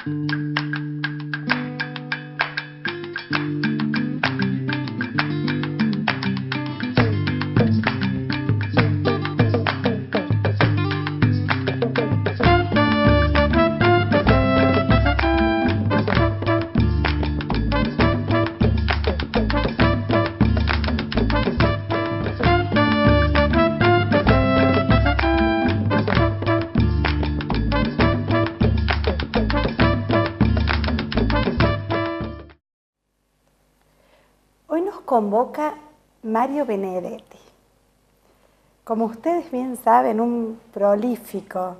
Hoy nos convoca Mario Benedetti. Como ustedes bien saben, un prolífico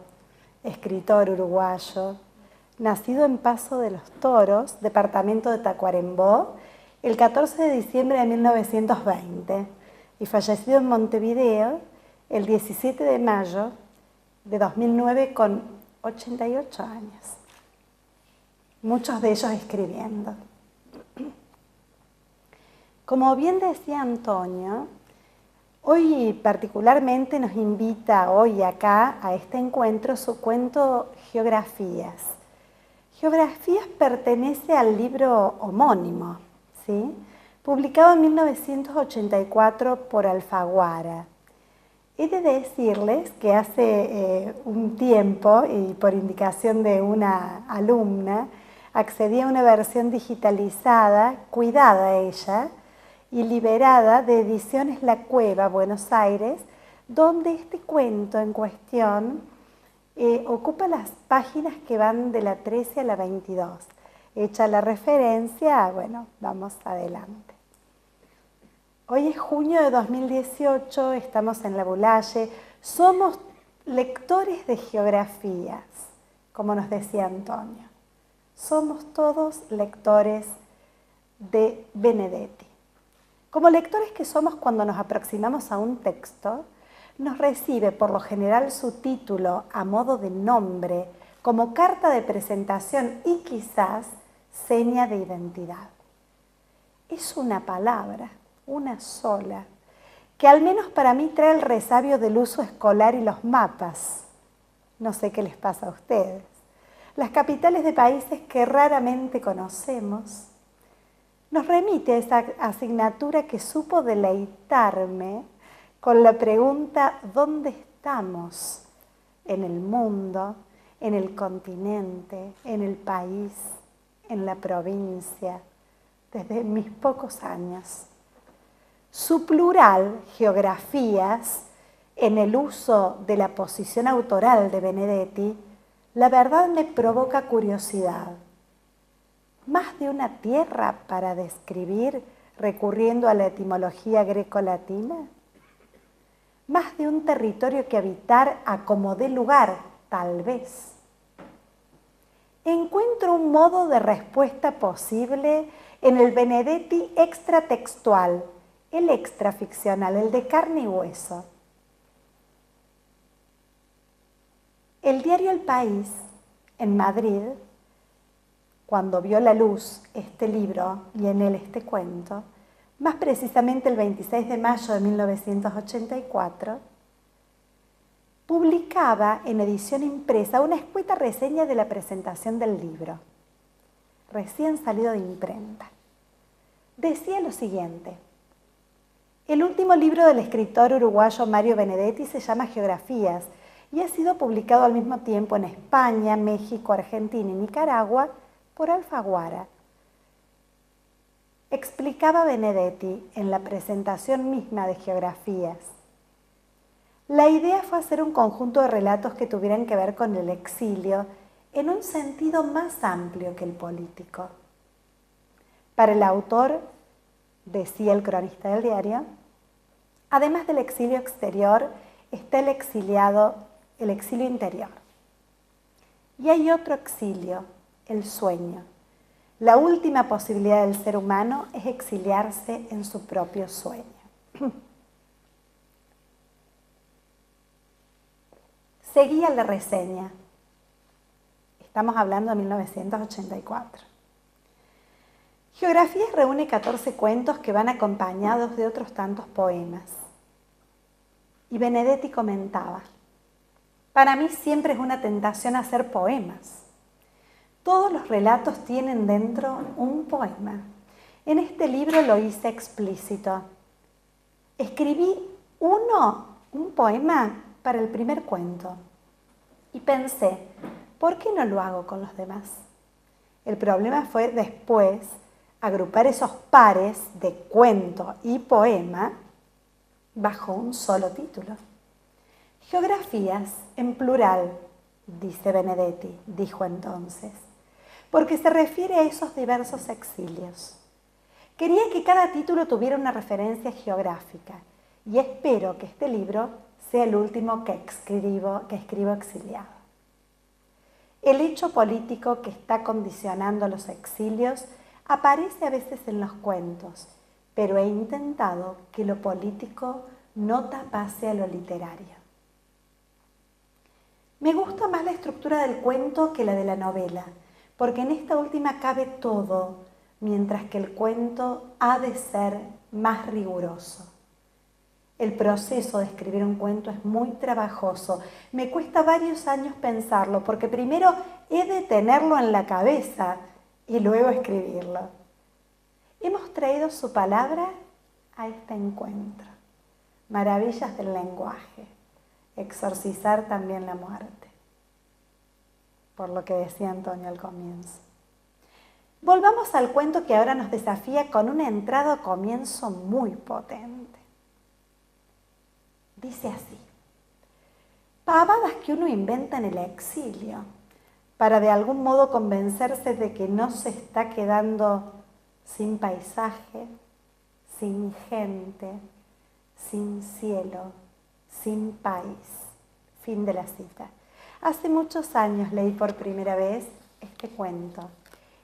escritor uruguayo, nacido en Paso de los Toros, departamento de Tacuarembó, el 14 de diciembre de 1920 y fallecido en Montevideo el 17 de mayo de 2009 con 88 años, muchos de ellos escribiendo. Como bien decía Antonio, hoy particularmente nos invita hoy acá a este encuentro su cuento Geografías. Geografías pertenece al libro homónimo, ¿sí? Publicado en 1984 por Alfaguara. He de decirles que hace un tiempo, y por indicación de una alumna, accedí a una versión digitalizada, cuidada ella, y liberada de Ediciones La Cueva, Buenos Aires, donde este cuento en cuestión ocupa las páginas que van de la 13 a la 22. Hecha la referencia, bueno, vamos adelante. Hoy es junio de 2018, estamos en La Bulaye, somos lectores de geografías, como nos decía Antonio. Somos todos lectores de Benedetti. Como lectores que somos cuando nos aproximamos a un texto, nos recibe por lo general su título a modo de nombre, como carta de presentación y quizás seña de identidad. Es una palabra, una sola, que al menos para mí trae el resabio del uso escolar y los mapas. No sé qué les pasa a ustedes. Las capitales de países que raramente conocemos. Nos remite a esa asignatura que supo deleitarme con la pregunta ¿dónde estamos? En el mundo, en el continente, en el país, en la provincia, desde mis pocos años. Su plural, geografías, en el uso de la posición autoral de Benedetti, la verdad me provoca curiosidad. ¿Más de una tierra para describir recurriendo a la etimología greco-latina? ¿Más de un territorio que habitar a como dé lugar, tal vez? Encuentro un modo de respuesta posible en el Benedetti extratextual, el extraficcional, el de carne y hueso. El diario El País, en Madrid, cuando vio la luz este libro y en él este cuento, más precisamente el 26 de mayo de 1984, publicaba en edición impresa una escueta reseña de la presentación del libro, recién salido de imprenta. Decía lo siguiente: el último libro del escritor uruguayo Mario Benedetti se llama Geografías y ha sido publicado al mismo tiempo en España, México, Argentina y Nicaragua por Alfaguara. Explicaba Benedetti en la presentación misma de Geografías. La idea fue hacer un conjunto de relatos que tuvieran que ver con el exilio en un sentido más amplio que el político. Para el autor, decía el cronista del diario, además del exilio exterior, está el exilio interior. Y hay otro exilio, el sueño. La última posibilidad del ser humano es exiliarse en su propio sueño. Seguía la reseña. Estamos hablando de 1984. Geografías reúne 14 cuentos que van acompañados de otros tantos poemas. Y Benedetti comentaba: para mí siempre es una tentación hacer poemas. Todos los relatos tienen dentro un poema. En este libro lo hice explícito. Escribí un poema para el primer cuento. Y pensé, ¿por qué no lo hago con los demás? El problema fue después agrupar esos pares de cuento y poema bajo un solo título. Geografías en plural, dice Benedetti, dijo entonces, porque se refiere a esos diversos exilios. Quería que cada título tuviera una referencia geográfica y espero que este libro sea el último que escribo exiliado. El hecho político que está condicionando los exilios aparece a veces en los cuentos, pero he intentado que lo político no tapase a lo literario. Me gusta más la estructura del cuento que la de la novela, porque en esta última cabe todo, mientras que el cuento ha de ser más riguroso. El proceso de escribir un cuento es muy trabajoso. Me cuesta varios años pensarlo, porque primero he de tenerlo en la cabeza y luego escribirlo. Hemos traído su palabra a este encuentro. Maravillas del lenguaje. Exorcizar también la muerte. Por lo que decía Antonio al comienzo. Volvamos al cuento que ahora nos desafía con una entrada o comienzo muy potente. Dice así: pavadas que uno inventa en el exilio para de algún modo convencerse de que no se está quedando sin paisaje, sin gente, sin cielo, sin país. Fin de la cita. Hace muchos años leí por primera vez este cuento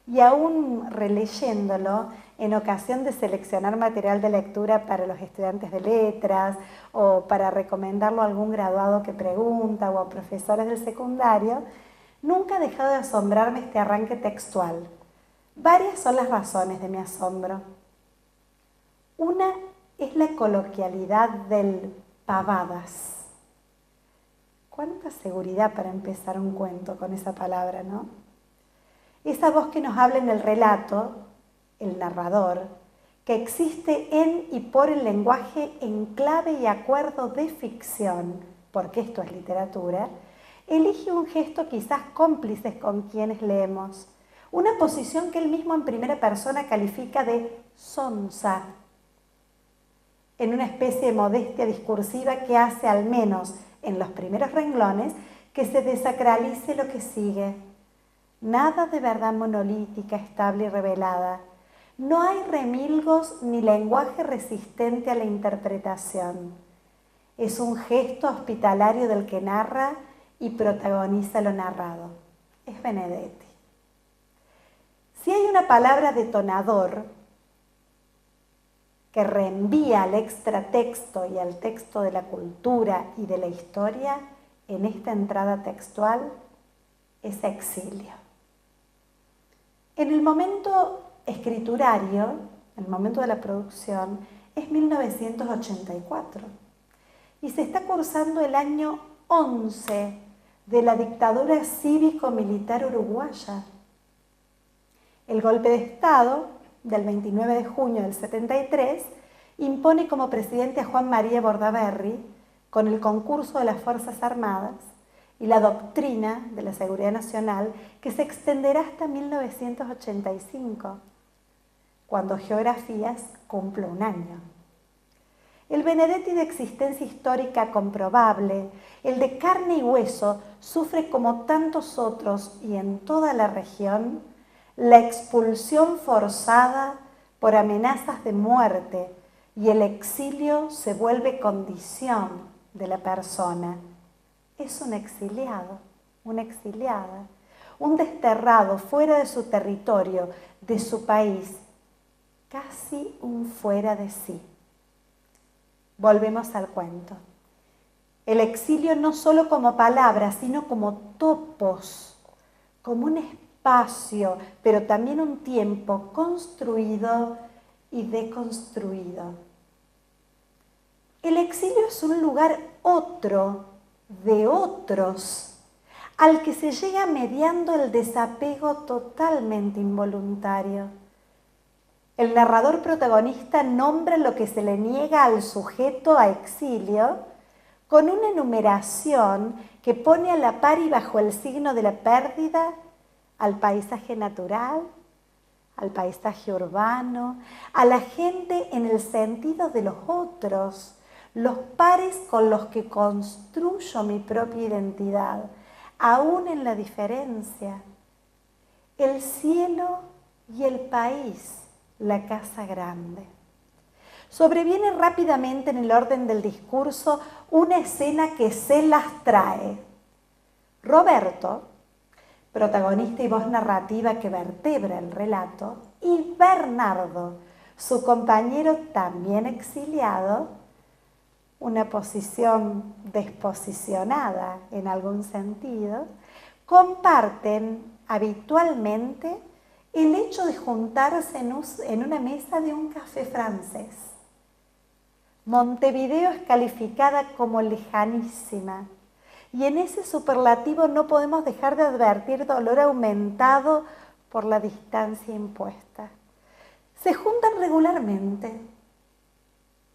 y aún releyéndolo en ocasión de seleccionar material de lectura para los estudiantes de letras o para recomendarlo a algún graduado que pregunta o a profesores del secundario, nunca ha dejado de asombrarme este arranque textual. Varias son las razones de mi asombro. Una es la coloquialidad del pavadas. Cuánta seguridad para empezar un cuento con esa palabra, ¿no? Esa voz que nos habla en el relato, el narrador, que existe en y por el lenguaje en clave y acuerdo de ficción, porque esto es literatura, elige un gesto quizás cómplices con quienes leemos, una posición que él mismo en primera persona califica de sonsa, en una especie de modestia discursiva que hace al menos en los primeros renglones que se desacralice lo que sigue. Nada de verdad monolítica, estable y revelada. No hay remilgos ni lenguaje resistente a la interpretación. Es un gesto hospitalario del que narra y protagoniza lo narrado. Es Benedetti. Si hay una palabra detonador que reenvía al extratexto y al texto de la cultura y de la historia, en esta entrada textual, es exilio. En el momento escriturario, el momento de la producción, es 1984 y se está cursando el año 11 de la dictadura cívico-militar uruguaya. El golpe de Estado del 29 de junio del 73 impone como presidente a Juan María Bordaberry con el concurso de las Fuerzas Armadas y la doctrina de la seguridad nacional que se extenderá hasta 1985, cuando Geografías cumple un año. El Benedetti de existencia histórica comprobable, el de carne y hueso, sufre como tantos otros y en toda la región la expulsión forzada por amenazas de muerte y el exilio se vuelve condición de la persona. Es un exiliado, una exiliada, un desterrado fuera de su territorio, de su país, casi un fuera de sí. Volvemos al cuento. El exilio no solo como palabra, sino como topos, como un espacio, pero también un tiempo construido y deconstruido. El exilio es un lugar otro, de otros, al que se llega mediando el desapego totalmente involuntario. El narrador protagonista nombra lo que se le niega al sujeto a exilio con una enumeración que pone a la par y bajo el signo de la pérdida al paisaje natural, al paisaje urbano, a la gente en el sentido de los otros, los pares con los que construyo mi propia identidad, aún en la diferencia, el cielo y el país, la casa grande. Sobreviene rápidamente en el orden del discurso una escena que se las trae. Roberto, protagonista y voz narrativa que vertebra el relato, y Bernardo, su compañero también exiliado, una posición desposicionada en algún sentido, comparten habitualmente el hecho de juntarse en una mesa de un café francés. Montevideo es calificada como lejanísima, y en ese superlativo no podemos dejar de advertir dolor aumentado por la distancia impuesta. Se juntan regularmente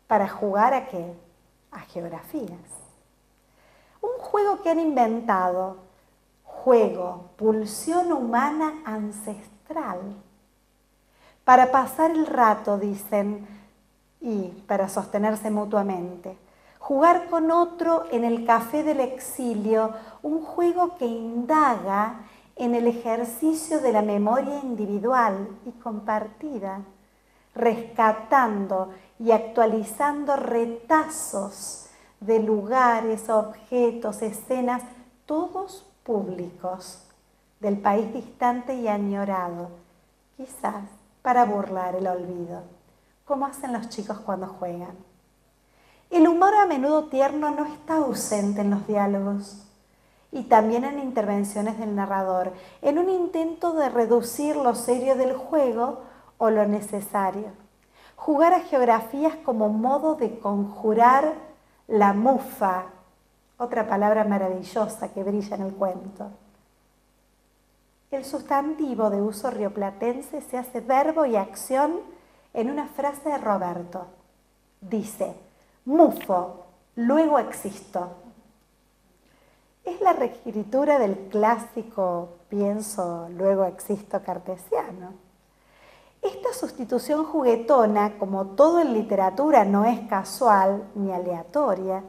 para jugar ¿a qué? A geografías. Un juego que han inventado, juego, pulsión humana ancestral. Para pasar el rato, dicen, y para sostenerse mutuamente. Jugar con otro en el café del exilio, un juego que indaga en el ejercicio de la memoria individual y compartida, rescatando y actualizando retazos de lugares, objetos, escenas, todos públicos, del país distante y añorado, quizás para burlar el olvido, como hacen los chicos cuando juegan. El humor a menudo tierno no está ausente en los diálogos y también en intervenciones del narrador, en un intento de reducir lo serio del juego o lo necesario. Jugar a geografías como modo de conjurar la mufa, otra palabra maravillosa que brilla en el cuento. El sustantivo de uso rioplatense se hace verbo y acción en una frase de Roberto. Dice: mufo, luego existo. Es la reescritura del clásico pienso, luego existo cartesiano. Esta sustitución juguetona, como todo en literatura, no es casual ni aleatoria.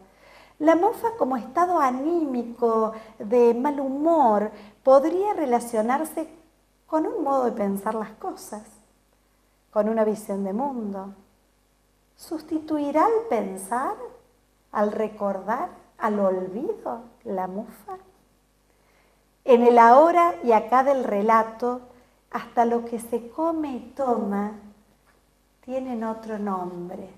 La mofa como estado anímico, de mal humor, podría relacionarse con un modo de pensar las cosas, con una visión de mundo. ¿Sustituirá al pensar, al recordar, al olvido, la mufa? En el ahora y acá del relato, hasta lo que se come y toma tienen otro nombre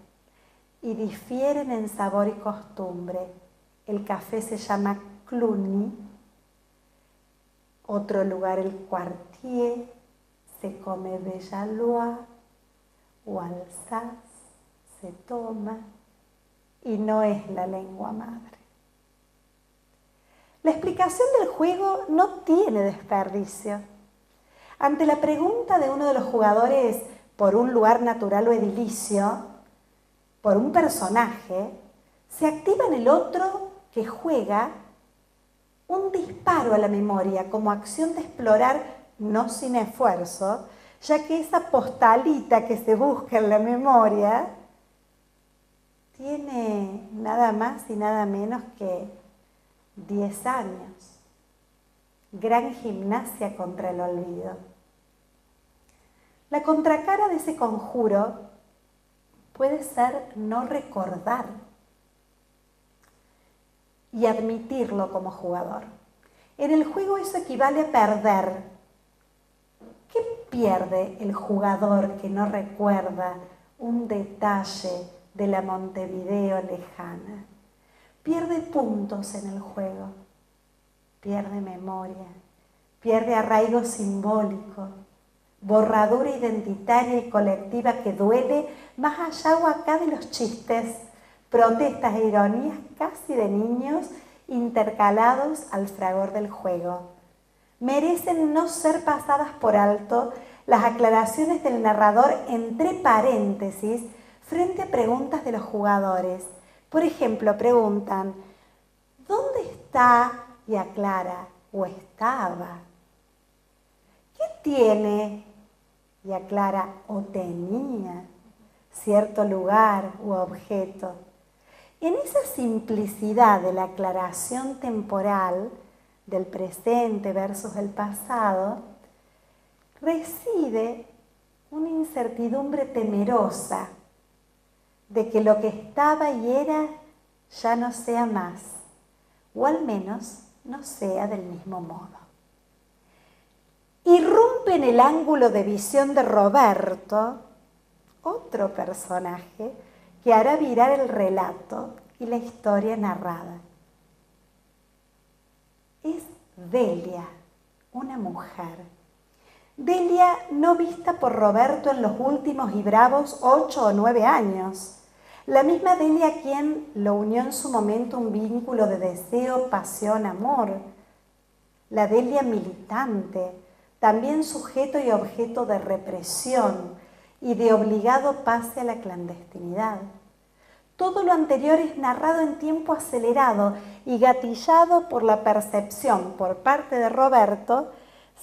y difieren en sabor y costumbre. El café se llama Cluny, otro lugar el Quartier, se come Bellallois o Alsace, se toma y no es la lengua madre. La explicación del juego no tiene desperdicio. Ante la pregunta de uno de los jugadores por un lugar natural o edilicio, por un personaje, se activa en el otro que juega un disparo a la memoria como acción de explorar, no sin esfuerzo, ya que esa postalita que se busca en la memoria tiene nada más y nada menos que 10 años. Gran gimnasia contra el olvido. La contracara de ese conjuro puede ser no recordar y admitirlo como jugador. En el juego eso equivale a perder. ¿Qué pierde el jugador que no recuerda un detalle de la Montevideo lejana? Pierde puntos en el juego, pierde memoria, pierde arraigo simbólico, borradura identitaria y colectiva que duele más allá o acá de los chistes, protestas e ironías casi de niños intercalados al fragor del juego. Merecen no ser pasadas por alto las aclaraciones del narrador entre paréntesis frente a preguntas de los jugadores. Por ejemplo, preguntan, ¿dónde está? Y aclara, o estaba. ¿Qué tiene? Y aclara, o tenía cierto lugar u objeto. En esa simplicidad de la aclaración temporal del presente versus el pasado, reside una incertidumbre temerosa de que lo que estaba y era ya no sea más, o al menos no sea del mismo modo. Irrumpe en el ángulo de visión de Roberto otro personaje que hará virar el relato y la historia narrada. Es Delia, una mujer. Delia no vista por Roberto en los últimos y bravos 8 o 9 años. La misma Delia a quien lo unió en su momento un vínculo de deseo, pasión, amor. La Delia militante, también sujeto y objeto de represión y de obligado pase a la clandestinidad. Todo lo anterior es narrado en tiempo acelerado y gatillado por la percepción por parte de Roberto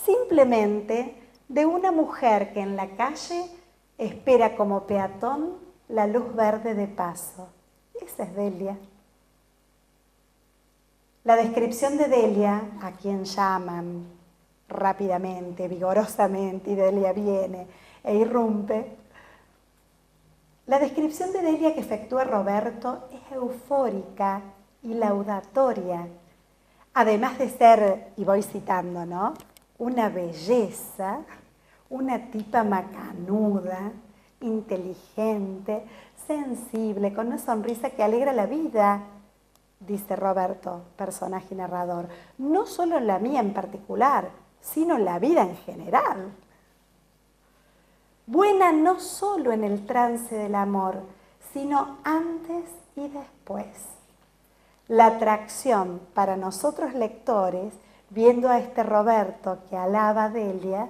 simplemente de una mujer que en la calle espera como peatón la luz verde de paso. Esa es Delia. La descripción de Delia, a quien llaman rápidamente, vigorosamente, y Delia viene e irrumpe, la descripción de Delia que efectúa Roberto es eufórica y laudatoria, además de ser, y voy citando, ¿no?, una belleza, una tipa macanuda, inteligente, sensible, con una sonrisa que alegra la vida, dice Roberto, personaje narrador, no solo la mía en particular, sino la vida en general. Buena no solo en el trance del amor, sino antes y después. La atracción para nosotros lectores, viendo a este Roberto que alaba a Delia,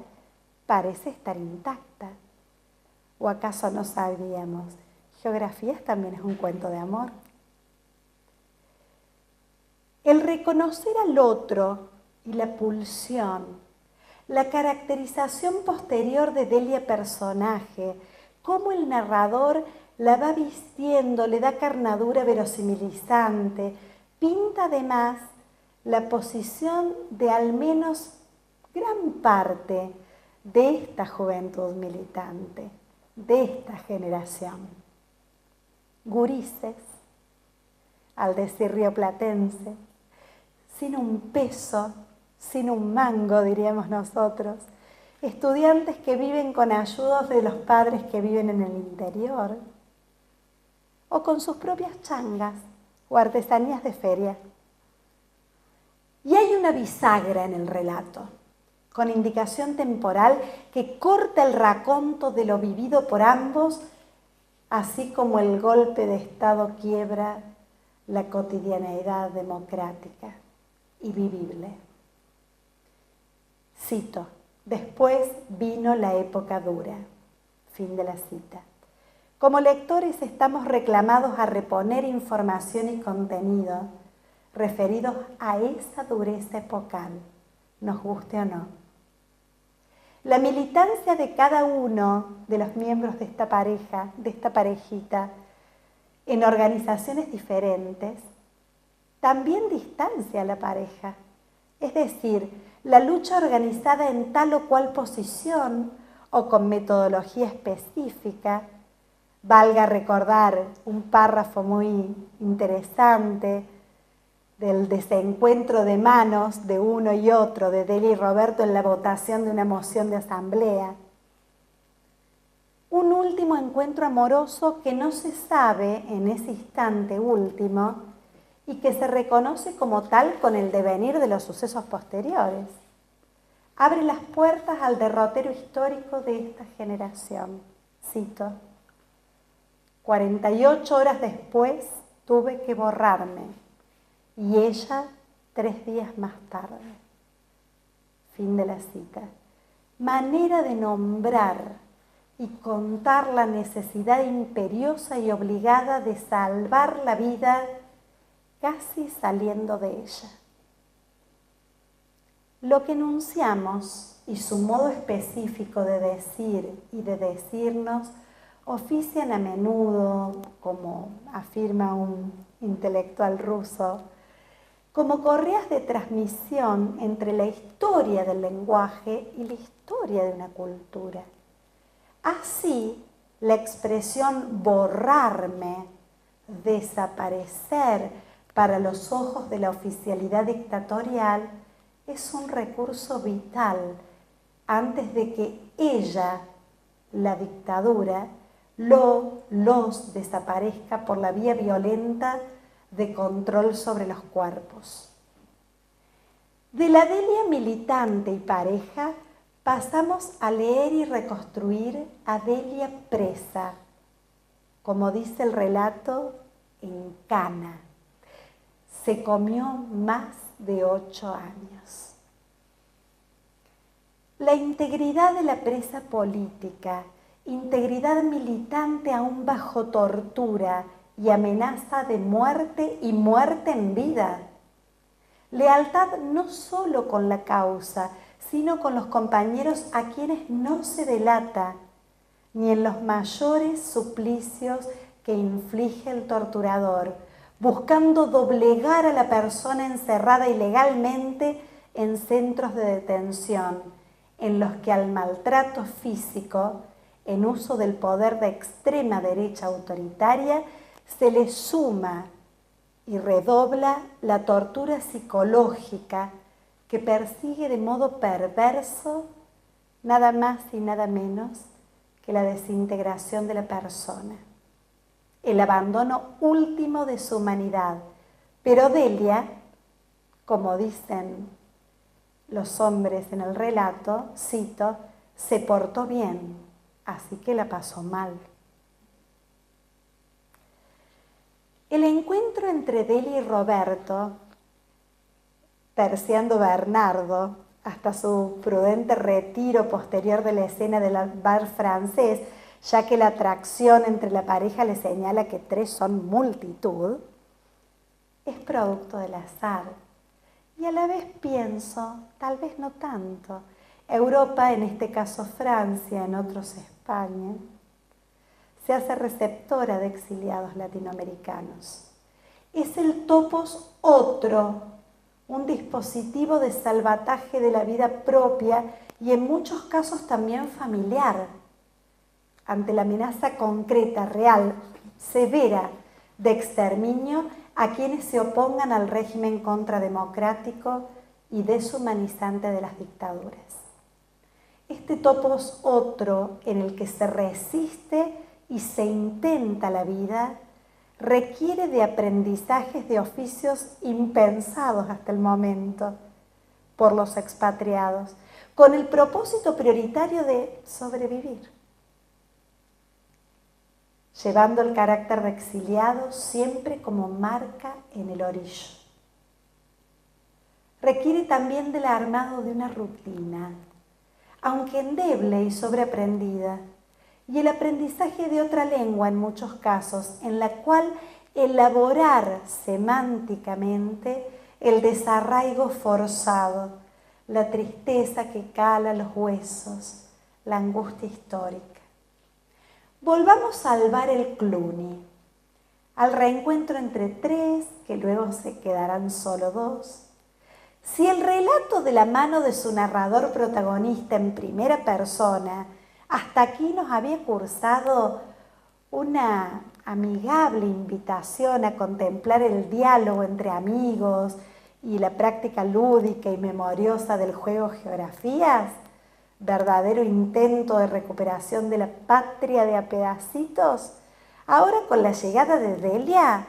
parece estar intacta. ¿O acaso no sabíamos? Geografías también es un cuento de amor. El reconocer al otro y la pulsión, la caracterización posterior de Delia personaje, cómo el narrador la va vistiendo, le da carnadura verosimilizante, pinta además la posición de al menos gran parte de esta juventud militante, de esta generación. Gurises, al decir rioplatense, sin un peso, sin un mango, diríamos nosotros, estudiantes que viven con ayudas de los padres que viven en el interior, o con sus propias changas o artesanías de feria. Y hay una bisagra en el relato, con indicación temporal que corta el raconto de lo vivido por ambos, así como el golpe de Estado quiebra la cotidianeidad democrática y vivible. Cito, después vino la época dura. Fin de la cita. Como lectores estamos reclamados a reponer información y contenido referidos a esa dureza epocal, nos guste o no. La militancia de cada uno de los miembros de esta pareja, de esta parejita, en organizaciones diferentes, también distancia a la pareja. Es decir, la lucha organizada en tal o cual posición o con metodología específica, valga recordar un párrafo muy interesante del desencuentro de manos de uno y otro, de Delia y Roberto en la votación de una moción de asamblea. Un último encuentro amoroso que no se sabe en ese instante último y que se reconoce como tal con el devenir de los sucesos posteriores. Abre las puertas al derrotero histórico de esta generación. Cito, 48 horas después tuve que borrarme. y ella 3 días más tarde. Fin de la cita. Manera de nombrar y contar la necesidad imperiosa y obligada de salvar la vida casi saliendo de ella. Lo que enunciamos y su modo específico de decir y de decirnos ofician a menudo, como afirma un intelectual ruso, como correas de transmisión entre la historia del lenguaje y la historia de una cultura. Así, la expresión borrarme, desaparecer para los ojos de la oficialidad dictatorial es un recurso vital antes de que ella, la dictadura, los desaparezca por la vía violenta de control sobre los cuerpos. De la Delia militante y pareja pasamos a leer y reconstruir a Delia presa, como dice el relato, en cana. Se comió más de 8 años. La integridad de la presa política, integridad militante aún bajo tortura y amenaza de muerte y muerte en vida. Lealtad no solo con la causa, sino con los compañeros a quienes no se delata, ni en los mayores suplicios que inflige el torturador, buscando doblegar a la persona encerrada ilegalmente en centros de detención, en los que al maltrato físico, en uso del poder de extrema derecha autoritaria, se le suma y redobla la tortura psicológica que persigue de modo perverso nada más y nada menos que la desintegración de la persona, el abandono último de su humanidad. Pero Delia, como dicen los hombres en el relato, cito, se portó bien, así que la pasó mal. El encuentro entre Delia y Roberto, terciando Bernardo, hasta su prudente retiro posterior de la escena del bar francés, ya que la atracción entre la pareja le señala que 3 son multitud, es producto del azar. Y a la vez pienso, tal vez no tanto, Europa, en este caso Francia, en otros España, se hace receptora de exiliados latinoamericanos. Es el topos otro, un dispositivo de salvataje de la vida propia y en muchos casos también familiar, ante la amenaza concreta, real, severa de exterminio a quienes se opongan al régimen contrademocrático y deshumanizante de las dictaduras. Este topos otro en el que se resiste y se intenta la vida requiere de aprendizajes de oficios impensados hasta el momento por los expatriados, con el propósito prioritario de sobrevivir, llevando el carácter de exiliado siempre como marca en el orillo. Requiere también del armado de una rutina, aunque endeble y sobreaprendida, y el aprendizaje de otra lengua en muchos casos, en la cual elaborar semánticamente el desarraigo forzado, la tristeza que cala los huesos, la angustia histórica. Volvamos al bar El Cluny, al reencuentro entre 3, que luego se quedarán solo 2. Si el relato de la mano de su narrador protagonista en primera persona hasta aquí nos había cursado una amigable invitación a contemplar el diálogo entre amigos y la práctica lúdica y memoriosa del juego Geografías, verdadero intento de recuperación de la patria de a pedacitos, ahora con la llegada de Delia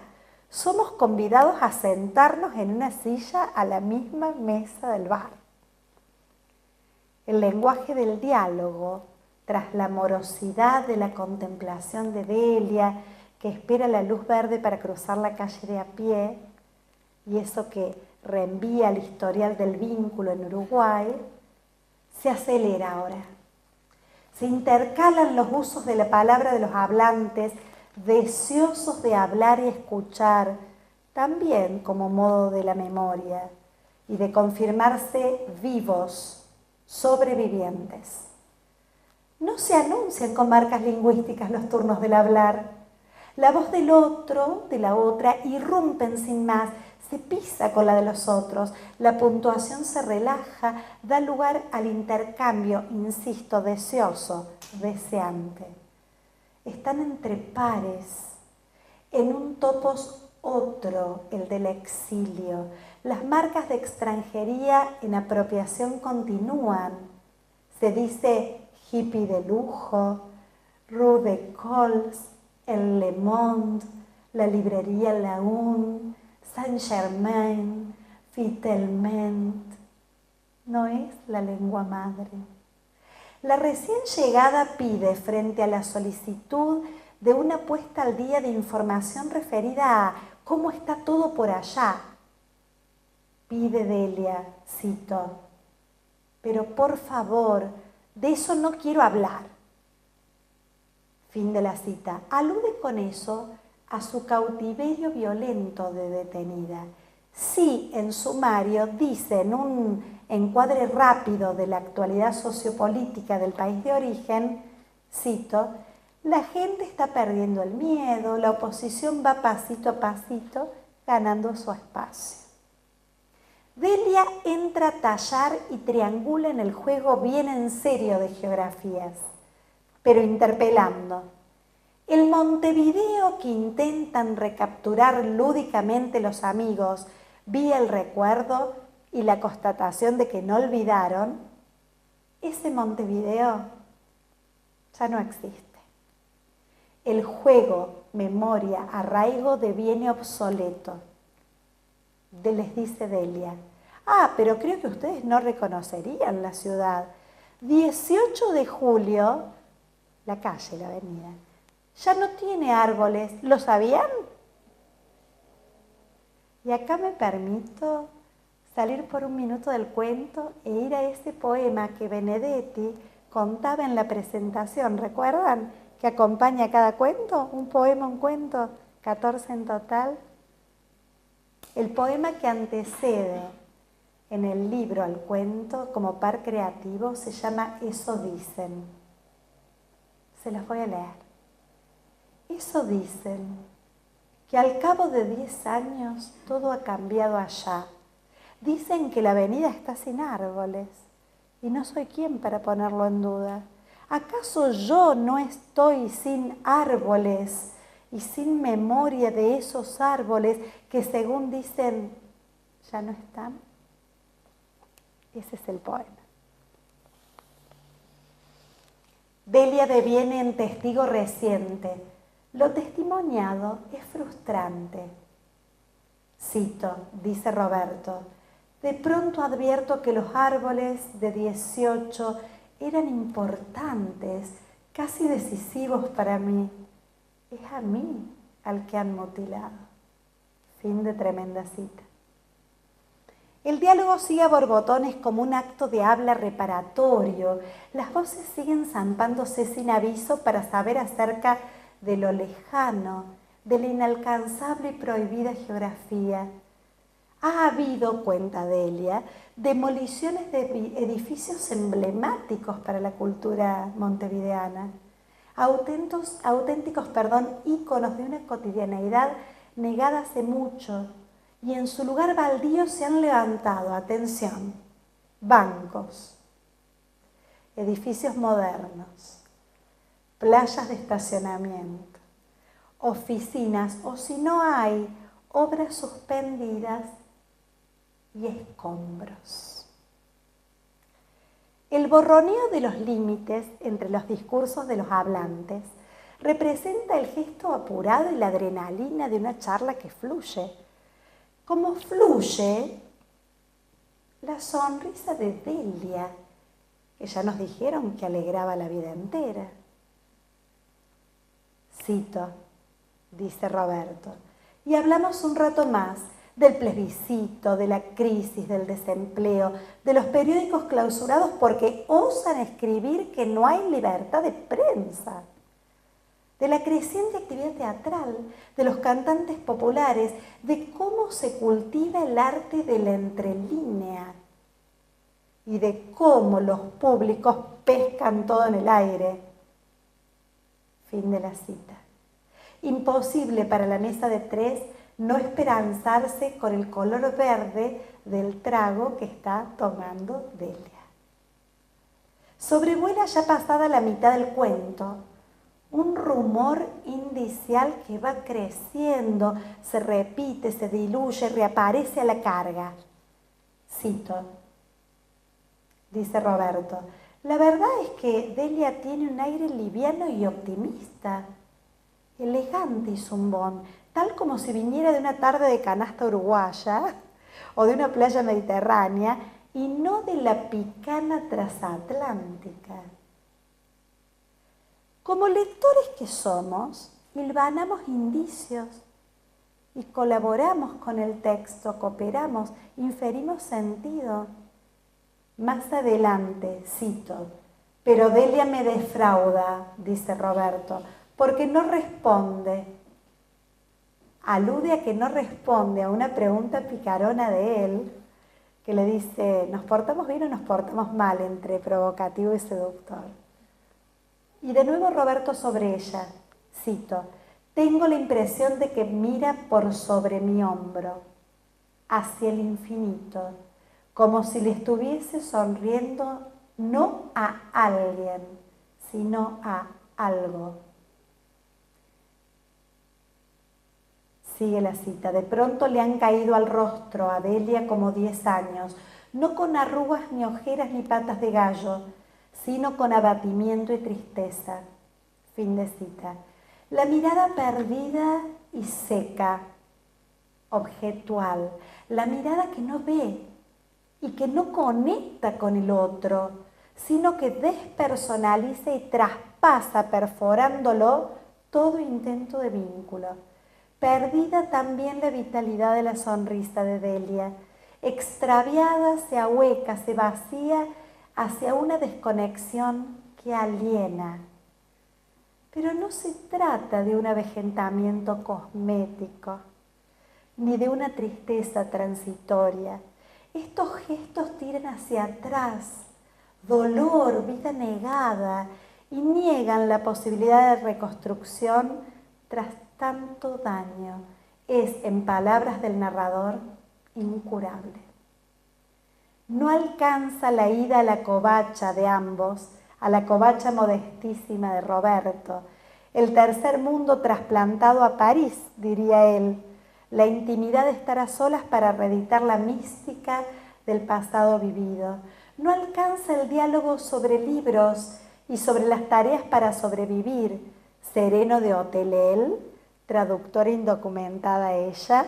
somos convidados a sentarnos en una silla a la misma mesa del bar. El lenguaje del diálogo, tras la morosidad de la contemplación de Delia, que espera la luz verde para cruzar la calle de a pie, y eso que reenvía al historial del vínculo en Uruguay, se acelera ahora. Se intercalan los usos de la palabra de los hablantes, deseosos de hablar y escuchar, también como modo de la memoria y de confirmarse vivos, sobrevivientes. No se anuncian con marcas lingüísticas los turnos del hablar. La voz del otro, de la otra, irrumpen sin más, se pisa con la de los otros, la puntuación se relaja, da lugar al intercambio, insisto, deseoso, deseante. Están entre pares, en un topos otro, el del exilio. Las marcas de extranjería en apropiación continúan. Se dice hippie de lujo, Rue de Cols, el Le Monde, la librería Laun, Saint-Germain, Fitelment. No es la lengua madre. La recién llegada pide, frente a la solicitud de una puesta al día de información referida a cómo está todo por allá, pide Delia, cito, pero por favor, de eso no quiero hablar. Fin de la cita. Alude con eso a su cautiverio violento de detenida. Sí, en sumario, dice en un encuadre rápido de la actualidad sociopolítica del país de origen, cito, la gente está perdiendo el miedo, la oposición va pasito a pasito ganando su espacio. Delia entra a tallar y triangula en el juego bien en serio de geografías, pero interpelando. El Montevideo que intentan recapturar lúdicamente los amigos vía el recuerdo y la constatación de que no olvidaron, ese Montevideo ya no existe. El juego, memoria, arraigo deviene obsoleto. Les dice Delia, pero creo que ustedes no reconocerían la ciudad. 18 de julio, la calle, la avenida, ya no tiene árboles, ¿lo sabían? Y acá me permito salir por un minuto del cuento e ir a ese poema que Benedetti contaba en la presentación, ¿recuerdan? Que acompaña cada cuento, un poema, un cuento, 14 en total. El poema que antecede en el libro al cuento como par creativo se llama Eso dicen. Se los voy a leer. Eso dicen, que al cabo de 10 años todo ha cambiado allá. Dicen que la avenida está sin árboles y no soy quien para ponerlo en duda. ¿Acaso yo no estoy sin árboles y sin memoria de esos árboles que según dicen ya no están? Ese es el poema. Delia deviene en testigo reciente. Lo testimoniado es frustrante. Cito, dice Roberto, de pronto advierto que los árboles de 18 eran importantes, casi decisivos para mí. Es a mí al que han mutilado. Fin de tremenda cita. El diálogo sigue a borbotones como un acto de habla reparatorio. Las voces siguen zampándose sin aviso para saber acerca de lo lejano, de la inalcanzable y prohibida geografía. Ha habido, cuenta Delia, demoliciones de edificios emblemáticos para la cultura montevideana, auténticos íconos de una cotidianeidad negada hace mucho, y en su lugar baldío se han levantado, atención, bancos, edificios modernos, playas de estacionamiento, oficinas o si no hay, obras suspendidas y escombros. El borroneo de los límites entre los discursos de los hablantes representa el gesto apurado y la adrenalina de una charla que fluye. Como fluye la sonrisa de Delia, que ya nos dijeron que alegraba la vida entera. Cito, dice Roberto, y hablamos un rato más, del plebiscito, de la crisis, del desempleo, de los periódicos clausurados porque osan escribir que no hay libertad de prensa, de la creciente actividad teatral, de los cantantes populares, de cómo se cultiva el arte de la entrelínea y de cómo los públicos pescan todo en el aire. Fin de la cita. Imposible para la mesa de tres no esperanzarse con el color verde del trago que está tomando Delia. Sobrevuela ya pasada la mitad del cuento un rumor indicial que va creciendo, se repite, se diluye, reaparece a la carga. Cito, dice Roberto, la verdad es que Delia tiene un aire liviano y optimista, elegante y zumbón, tal como si viniera de una tarde de canasta uruguaya o de una playa mediterránea y no de la picana transatlántica. Como lectores que somos, hilvanamos indicios y colaboramos con el texto, cooperamos, inferimos sentido. Más adelante, cito, pero Delia me defrauda, dice Roberto, porque no responde. Alude a que no responde a una pregunta picarona de él, que le dice, ¿nos portamos bien o nos portamos mal? Entre provocativo y seductor. Y de nuevo Roberto sobre ella, cito, tengo la impresión de que mira por sobre mi hombro, hacia el infinito, como si le estuviese sonriendo no a alguien, sino a algo. Sigue la cita. De pronto le han caído al rostro a Delia como 10 años, no con arrugas ni ojeras ni patas de gallo, sino con abatimiento y tristeza. Fin de cita. La mirada perdida y seca, objetual, la mirada que no ve y que no conecta con el otro, sino que despersonaliza y traspasa, perforándolo, todo intento de vínculo. Perdida también la vitalidad de la sonrisa de Delia, extraviada se ahueca, se vacía hacia una desconexión que aliena. Pero no se trata de un avejentamiento cosmético, ni de una tristeza transitoria. Estos gestos tiran hacia atrás, dolor, vida negada, y niegan la posibilidad de reconstrucción tras tanto daño. Es, en palabras del narrador, incurable. No alcanza la ida a la covacha de ambos, a la covacha modestísima de Roberto, el tercer mundo trasplantado a París, diría él, la intimidad de estar a solas para reeditar la mística del pasado vivido. No alcanza el diálogo sobre libros y sobre las tareas para sobrevivir, sereno de Hotelel, traductora indocumentada ella.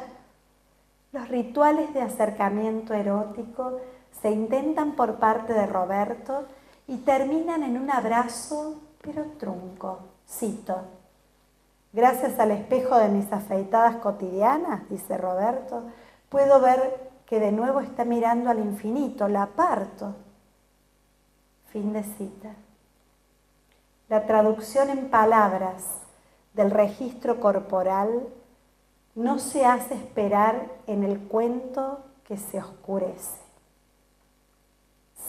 Los rituales de acercamiento erótico se intentan por parte de Roberto y terminan en un abrazo, pero trunco. Cito, gracias al espejo de mis afeitadas cotidianas, dice Roberto, puedo ver que de nuevo está mirando al infinito, la aparto. Fin de cita. La traducción en palabras del registro corporal no se hace esperar en el cuento que se oscurece.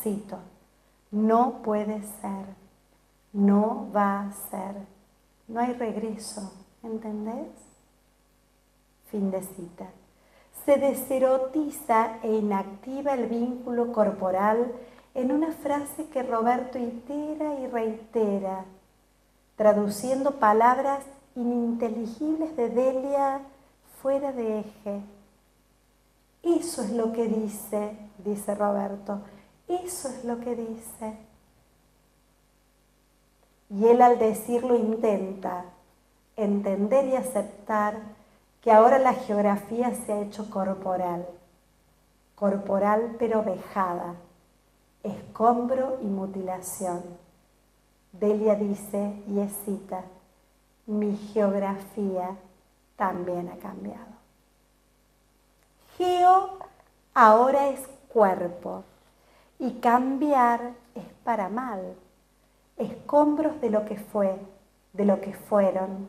Cito, no puede ser, no va a ser, no hay regreso, ¿entendés? Fin de cita. Se deserotiza e inactiva el vínculo corporal en una frase que Roberto itera y reitera, traduciendo palabras ininteligibles de Delia fuera de eje. Eso es lo que dice Roberto, eso es lo que dice. Y él al decirlo intenta entender y aceptar que ahora la geografía se ha hecho corporal pero vejada, escombro y mutilación. Delia dice, y es cita, mi geografía también ha cambiado. Geo ahora es cuerpo y cambiar es para mal. Escombros de lo que fue, de lo que fueron.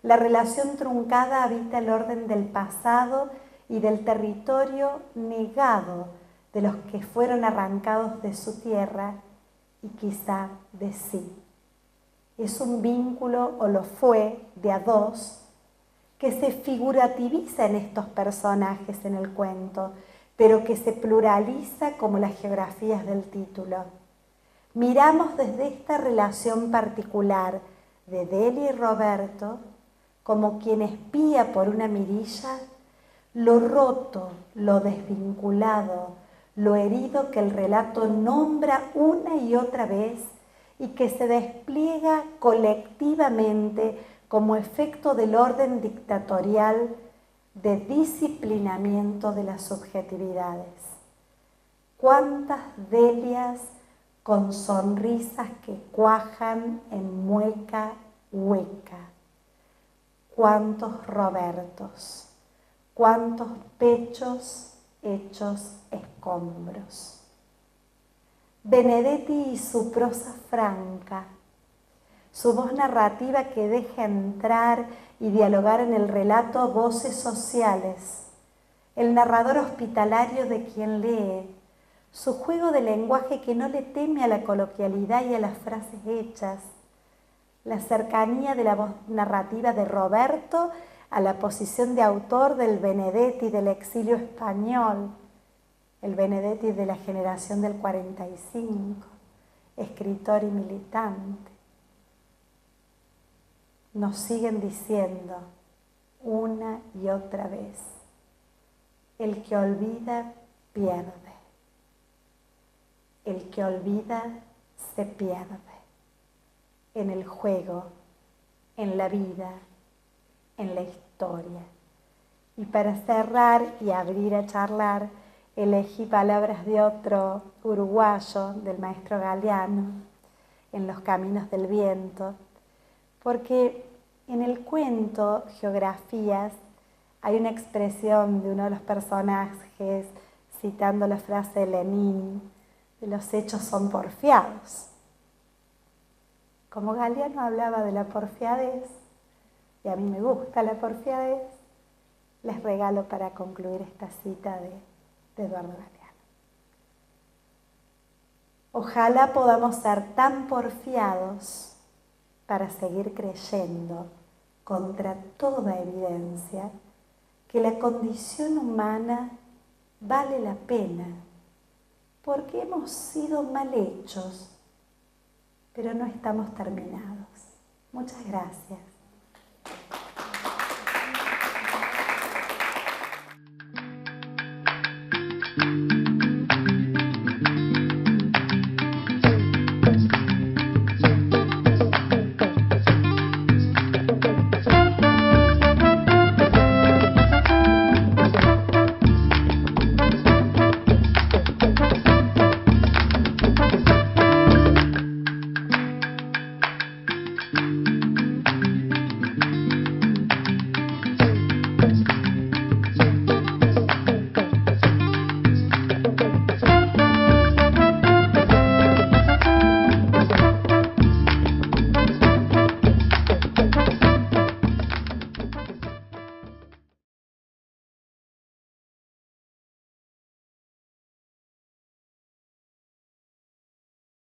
La relación truncada habita el orden del pasado y del territorio negado de los que fueron arrancados de su tierra y quizá de sí. Es un vínculo, o lo fue, de a dos, que se figurativiza en estos personajes en el cuento, pero que se pluraliza como las geografías del título. Miramos desde esta relación particular de Delia y Roberto como quien espía por una mirilla lo roto, lo desvinculado, lo herido que el relato nombra una y otra vez y que se despliega colectivamente como efecto del orden dictatorial de disciplinamiento de las subjetividades. ¿Cuántas Delias con sonrisas que cuajan en mueca hueca? ¿Cuántos Robertos? ¿Cuántos pechos hechos escombros? Benedetti y su prosa franca, su voz narrativa que deja entrar y dialogar en el relato voces sociales, el narrador hospitalario de quien lee, su juego de lenguaje que no le teme a la coloquialidad y a las frases hechas, la cercanía de la voz narrativa de Roberto a la posición de autor del Benedetti del exilio español, el Benedetti de la generación del 45, escritor y militante. Nos siguen diciendo una y otra vez, el que olvida pierde, el que olvida se pierde en el juego, en la vida, en la historia. Y para cerrar y abrir a charlar, elegí palabras de otro uruguayo, del maestro Galeano, en Los caminos del viento, porque en el cuento Geografías hay una expresión de uno de los personajes citando la frase de Lenin, de los hechos son porfiados. Como Galeano hablaba de la porfiadez, y a mí me gusta la porfiadez, les regalo para concluir esta cita de Eduardo Galeano. Ojalá podamos ser tan porfiados para seguir creyendo, contra toda evidencia, que la condición humana vale la pena, porque hemos sido mal hechos, pero no estamos terminados. Muchas gracias.